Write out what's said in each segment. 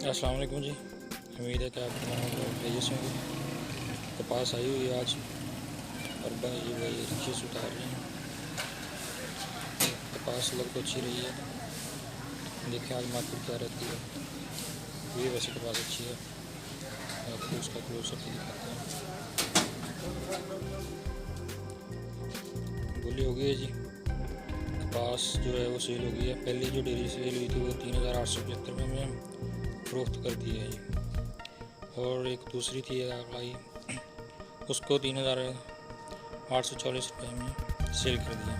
अस्सलाम वालेकुम जी। उम्मीद है कि आप भेजे से होंगे। कपास आई हुई है आज और भाई रिक्शे से उतार रहे हैं। कपास लग तो अच्छी रही है, देखिए आज मार्केट क्या रहती है। ये वैसे कपास अच्छी है, आपको उसका क्लोजअप भी दिखाते हैं। बोली हो गई है जी, कपास जो है वो सेल हो गई है। पहली जो डेली सेल हुई थी वो 3875 में हमने फरोख्त कर दी है जी, और एक दूसरी थी आई उसको 3840 रुपये में सेल कर दिया।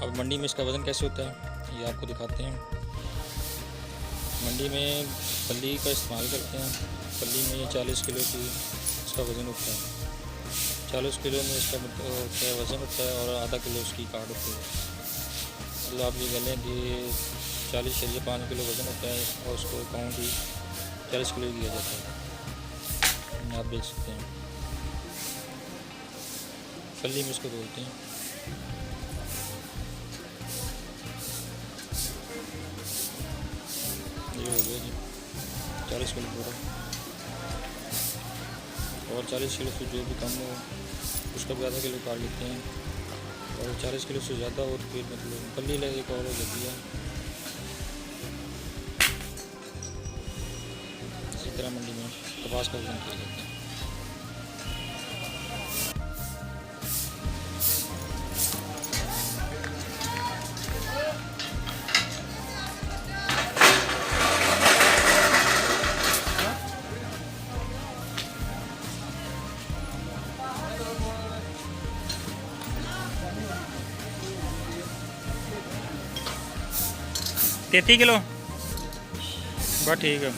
अब मंडी में इसका वज़न कैसे होता है ये आपको दिखाते हैं। मंडी में फली का इस्तेमाल करते हैं। फली में 40 किलो की इसका वज़न होता है। 40 किलो में इसका वज़न होता है और आधा किलो उसकी काट होती है। मतलब आप ये कह लें कि 40.5 किलो वज़न होता है और उसको काउंट ही 40 किलो किया जाता है। आप देख सकते हैं फली में इसको बोलते हैं। ये हो गया जी 40 किलो पूरा, और 40 किलो से जो भी कम हो उसका भी आधा किलो काट लेते हैं, और 40 किलो से ज़्यादा हो तो फिर मतलब फली लगे एक और हो जाती है। इसी तरह मंडी में कपास का वजन किया जाता है। $33 किलो बस ठीक है।